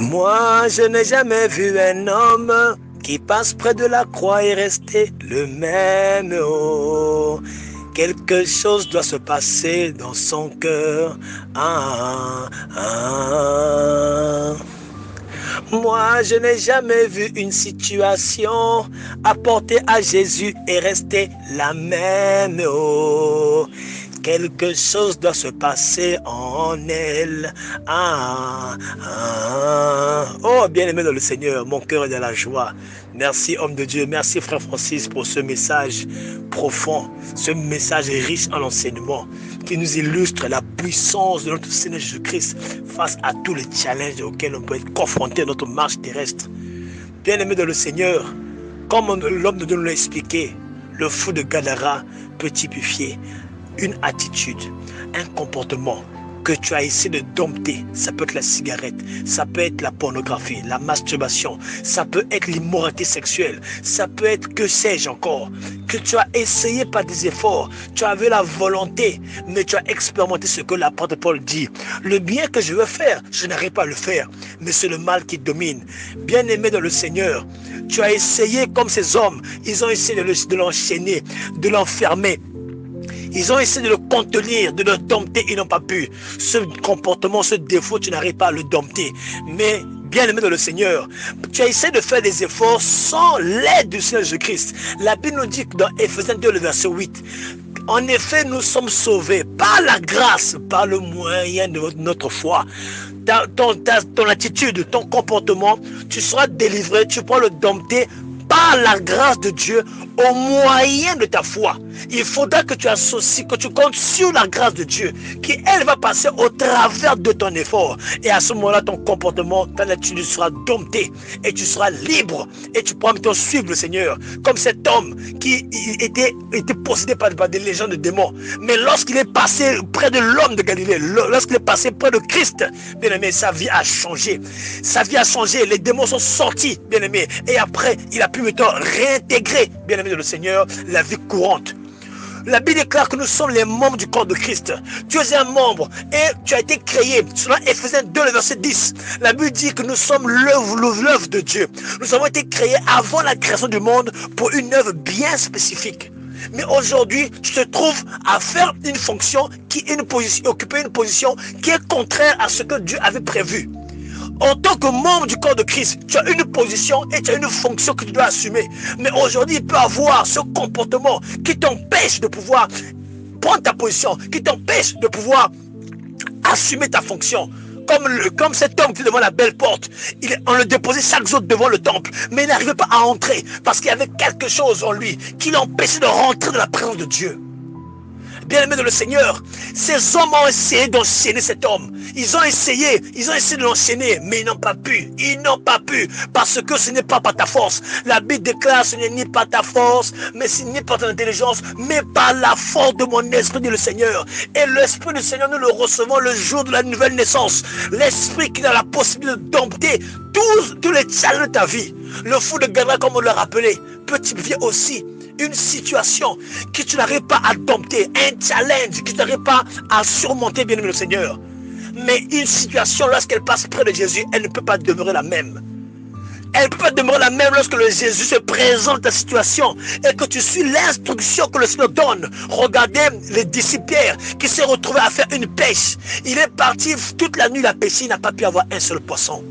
Moi, je n'ai jamais vu un homme qui passe près de la croix et rester le même. Oh, quelque chose doit se passer dans son cœur. Moi, je n'ai jamais vu une situation apportée à Jésus et rester la même. Oh, quelque chose doit se passer en elle. Oh, bien-aimé dans le Seigneur, mon cœur est dans la joie. Merci, homme de Dieu. Merci, frère Francis, pour ce message profond, ce message riche en enseignement qui nous illustre la puissance de notre Seigneur Jésus-Christ face à tous les challenges auxquels on peut être confronté dans notre marche terrestre. Bien-aimé dans le Seigneur, comme l'homme de Dieu nous l'a expliqué, le fou de Gadara peut typifier une attitude, un comportement que tu as essayé de dompter. Ça peut être la cigarette, ça peut être la pornographie, la masturbation, ça peut être l'immoralité sexuelle, ça peut être que sais-je encore, que tu as essayé par des efforts, tu avais la volonté, mais tu as expérimenté ce que l'apôtre Paul dit. Le bien que je veux faire, je n'arrive pas à le faire, mais c'est le mal qui domine. Bien-aimé dans le Seigneur, tu as essayé comme ces hommes, ils ont essayé de l'enchaîner, de l'enfermer. Ils ont essayé de le contenir, de le dompter, ils n'ont pas pu. Ce comportement, ce défaut, tu n'arrives pas à le dompter. Mais, bien-aimé dans le Seigneur, tu as essayé de faire des efforts sans l'aide du Seigneur Jésus-Christ. La Bible nous dit que dans Éphésiens 2, le verset 8, en effet, nous sommes sauvés par la grâce, par le moyen de notre foi. Ton attitude, ton comportement, tu seras délivré, tu pourras le dompter par la grâce de Dieu au moyen de ta foi. Il faudra que tu associes, que tu comptes sur la grâce de Dieu, qui elle va passer au travers de ton effort. Et à ce moment-là, ton comportement, ta nature sera domptée et tu seras libre et tu pourras maintenant suivre le Seigneur. Comme cet homme qui était possédé par des légions de démons. Mais lorsqu'il est passé près de l'homme de Galilée, lorsqu'il est passé près de Christ, bien aimé, sa vie a changé. Sa vie a changé, les démons sont sortis, bien aimé. Et après, il a pu maintenant réintégrer, bien aimé de le Seigneur, la vie courante. La Bible déclare que nous sommes les membres du corps de Christ. Tu es un membre et tu as été créé. Selon Éphésiens 2, le verset 10, la Bible dit que nous sommes l'œuvre de Dieu. Nous avons été créés avant la création du monde pour une œuvre bien spécifique. Mais aujourd'hui, tu te trouves à faire une fonction, occuper une position qui est contraire à ce que Dieu avait prévu. En tant que membre du corps de Christ, tu as une position et tu as une fonction que tu dois assumer. Mais aujourd'hui, il peut y avoir ce comportement qui t'empêche de pouvoir prendre ta position, qui t'empêche de pouvoir assumer ta fonction. Comme cet homme qui est devant la belle porte, on le déposait chaque jour devant le temple, mais il n'arrivait pas à entrer parce qu'il y avait quelque chose en lui qui l'empêchait de rentrer dans la présence de Dieu. Bien-aimé de le Seigneur, ces hommes ont essayé d'enchaîner cet homme. Ils ont essayé de l'enchaîner, mais ils n'ont pas pu. Ils n'ont pas pu, parce que ce n'est pas par ta force. La Bible déclare, ce n'est ni par ta force, mais ce n'est pas ton intelligence, mais par la force de mon esprit, dit le Seigneur. Et l'esprit du Seigneur, nous le recevons le jour de la nouvelle naissance. L'esprit qui a la possibilité de dompter tous les challenges de ta vie. Le fou de Gadara, comme on l'a rappelé, peut typifier aussi une situation que tu n'arrives pas à dompter, un challenge que tu n'arrives pas à surmonter, bien aimé le Seigneur. Mais une situation, lorsqu'elle passe près de Jésus, elle ne peut pas demeurer la même. Elle ne peut pas demeurer la même lorsque le Jésus se présente dans ta situation et que tu suis l'instruction que le Seigneur donne. Regardez les disciples Pierre qui s'est retrouvé à faire une pêche. Il est parti toute la nuit, il a pêché, il n'a pas pu avoir un seul poisson.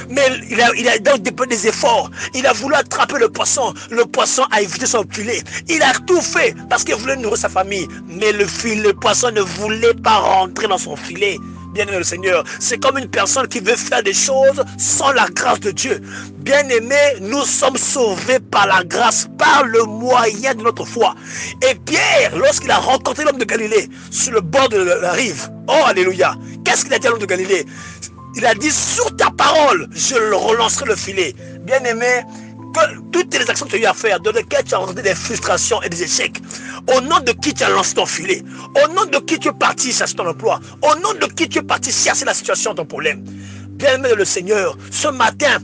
Mais il a donc déployé des efforts. Il a voulu attraper le poisson. Le poisson a évité son filet. Il a tout fait parce qu'il voulait nourrir sa famille. Mais le poisson ne voulait pas rentrer dans son filet. Bien-aimé le Seigneur, c'est comme une personne qui veut faire des choses sans la grâce de Dieu. Bien-aimé, nous sommes sauvés par la grâce, par le moyen de notre foi. Et Pierre, lorsqu'il a rencontré l'homme de Galilée sur le bord de la rive, oh alléluia, qu'est-ce qu'il a dit à l'homme de Galilée? Il a dit, sur ta parole, je relancerai le filet. Bien-aimé, toutes les actions que tu as eu à faire, dans lesquelles tu as rencontré des frustrations et des échecs, au nom de qui tu as lancé ton filet, au nom de qui tu es parti chercher ton emploi, au nom de qui tu es parti chercher la situation, ton problème. bien-aimé de le Seigneur, ce matin,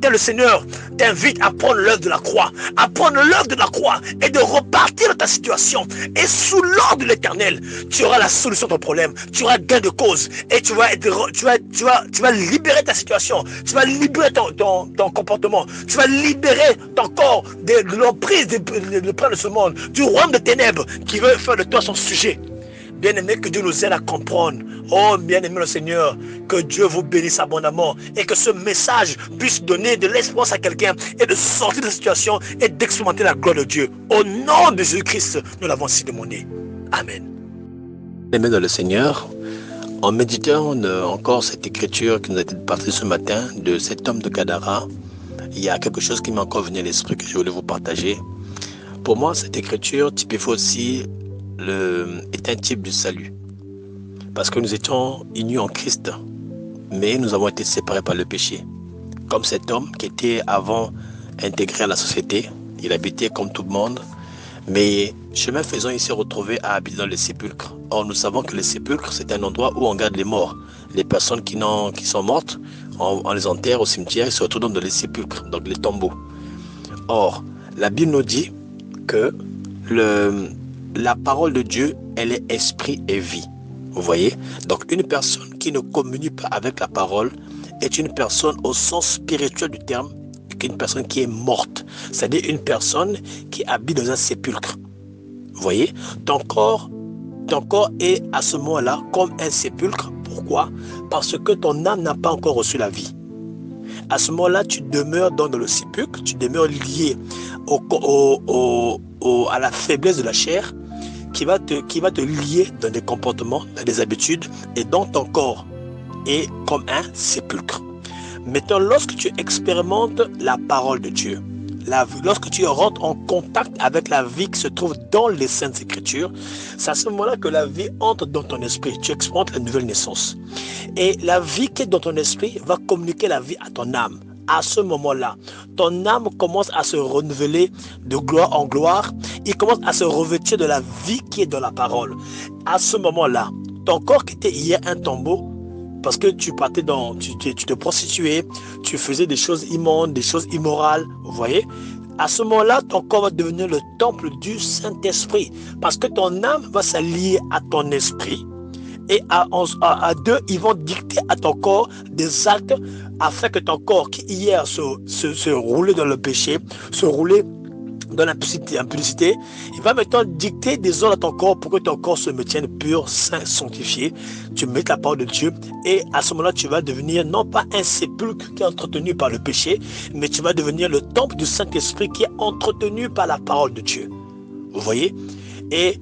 le Seigneur t'invite à prendre l'œuvre de la croix, à prendre l'œuvre de la croix et de repartir de ta situation. Et sous l'ordre de l'Éternel, tu auras la solution de ton problème, tu auras gain de cause et tu vas libérer ta situation, tu vas libérer ton comportement, tu vas libérer ton corps de l'emprise de prince de ce monde, du royaume de ténèbres qui veut faire de toi son sujet. Bien-aimé, que Dieu nous aide à comprendre. Oh, bien-aimé le Seigneur, que Dieu vous bénisse abondamment et que ce message puisse donner de l'espoir à quelqu'un et de sortir de la situation et d'expérimenter la gloire de Dieu. Au nom de Jésus-Christ, nous l'avons ainsi demandé. Amen. Bien-aimé dans le Seigneur, en méditant encore cette écriture qui nous a été partagée ce matin de cet homme de Gadara, il y a quelque chose qui m'a encore venu à l'esprit que je voulais vous partager. Pour moi, cette écriture typifie aussi est un type du salut. Parce que nous étions unis en Christ, mais nous avons été séparés par le péché. Comme cet homme qui était avant intégré à la société, il habitait comme tout le monde, mais chemin faisant, il s'est retrouvé à habiter dans les sépulcres. Or, nous savons que les sépulcres, c'est un endroit où on garde les morts. Les personnes qui sont mortes, on les enterre au cimetière, ils se retrouvent dans les sépulcres, donc les tombeaux. Or, la Bible nous dit que la parole de Dieu, elle est esprit et vie. Vous voyez? Donc, une personne qui ne communie pas avec la parole est une personne au sens spirituel du terme, une personne qui est morte. C'est-à-dire une personne qui habite dans un sépulcre. Vous voyez? Ton corps est à ce moment-là comme un sépulcre. Pourquoi? Parce que ton âme n'a pas encore reçu la vie. À ce moment-là, tu demeures dans le sépulcre, tu demeures lié à la faiblesse de la chair qui va te lier dans des comportements, dans des habitudes, et dans ton corps est comme un sépulcre. Maintenant, lorsque tu expérimentes la parole de Dieu, lorsque tu rentres en contact avec la vie qui se trouve dans les Saintes Écritures, c'est à ce moment-là que la vie entre dans ton esprit. Tu expérimentes la nouvelle naissance. Et la vie qui est dans ton esprit va communiquer la vie à ton âme. À ce moment-là, ton âme commence à se renouveler de gloire en gloire. Il commence à se revêtir de la vie qui est dans la parole. À ce moment-là, ton corps qui était hier un tombeau, parce que tu te prostituais, tu faisais des choses immondes, des choses immorales, vous voyez. À ce moment-là, ton corps va devenir le temple du Saint-Esprit, parce que ton âme va s'allier à ton esprit. Et à deux, ils vont dicter à ton corps des actes afin que ton corps qui hier se roulait dans le péché, se roulait dans l'impudicité, il va maintenant dicter des ordres à ton corps pour que ton corps se maintienne pur, saint, sanctifié. Tu mets la parole de Dieu et à ce moment-là, tu vas devenir non pas un sépulcre qui est entretenu par le péché, mais tu vas devenir le temple du Saint-Esprit qui est entretenu par la parole de Dieu. Vous voyez? Et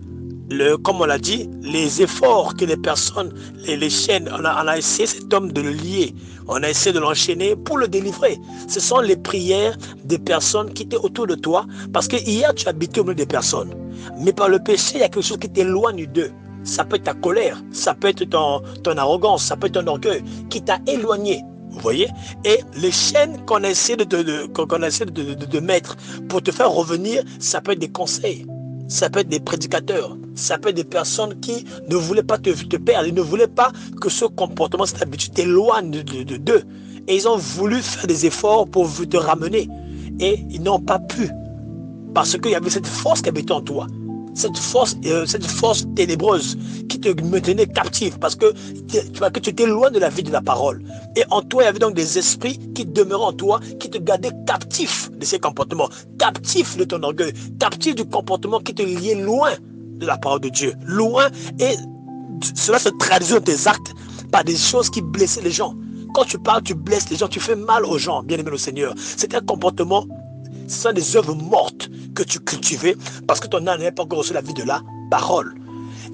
comme on l'a dit, les efforts que les personnes, les chaînes, on a essayé cet homme de le lier, on a essayé de l'enchaîner pour le délivrer. Ce sont les prières des personnes qui étaient autour de toi, parce que hier tu habitais au milieu des personnes, mais par le péché, il y a quelque chose qui t'éloigne d'eux. Ça peut être ta colère, ça peut être ton arrogance, ça peut être ton orgueil qui t'a éloigné. Vous voyez? Et les chaînes qu'on a essayé de mettre pour te faire revenir, ça peut être des conseils. Ça peut être des prédicateurs, ça peut être des personnes qui ne voulaient pas te perdre, ils ne voulaient pas que ce comportement, cette habitude t'éloigne d'eux. Et ils ont voulu faire des efforts pour te ramener. Et ils n'ont pas pu. Parce qu'il y avait cette force qui habitait en toi. Cette force ténébreuse qui te maintenait captif parce que tu t'éloignes de la vie de la parole. Et en toi, il y avait donc des esprits qui demeuraient en toi, qui te gardaient captif de ces comportements, captif de ton orgueil, captif du comportement qui te liait loin de la parole de Dieu. Loin, et cela se traduit dans tes actes par des choses qui blessaient les gens. Quand tu parles, tu blesses les gens, tu fais mal aux gens, bien aimé le Seigneur. C'est un comportement, ce sont des œuvres mortes que tu cultivais parce que ton âme n'avait pas encore reçu la vie de la parole.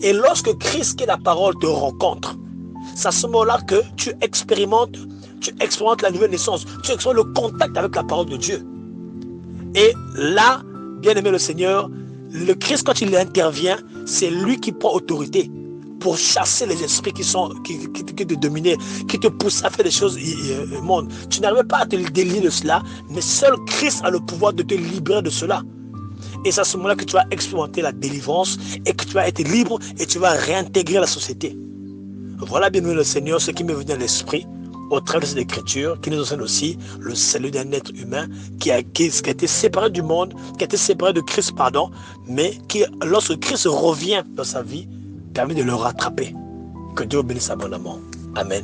Et lorsque Christ, qui est la parole, te rencontre, c'est à ce moment-là que tu expérimentes la nouvelle naissance, tu expérimentes le contact avec la parole de Dieu. Et là, bien aimé le Seigneur, le Christ, quand il intervient, c'est lui qui prend autorité pour chasser les esprits qui te dominaient, qui te poussent à faire des choses immondes. Tu n'arrives pas à te délier de cela, mais seul Christ a le pouvoir de te libérer de cela. Et c'est à ce moment-là que tu vas expérimenter la délivrance et que tu vas être libre et tu vas réintégrer la société. Voilà, bien aimé le Seigneur, ce qui m'est venu à l'esprit au travers de cette écriture, qui nous enseigne aussi le salut d'un être humain qui a été séparé du monde, qui a été séparé de Christ, pardon, mais qui, lorsque Christ revient dans sa vie, permet de le rattraper. Que Dieu bénisse abondamment. Amen.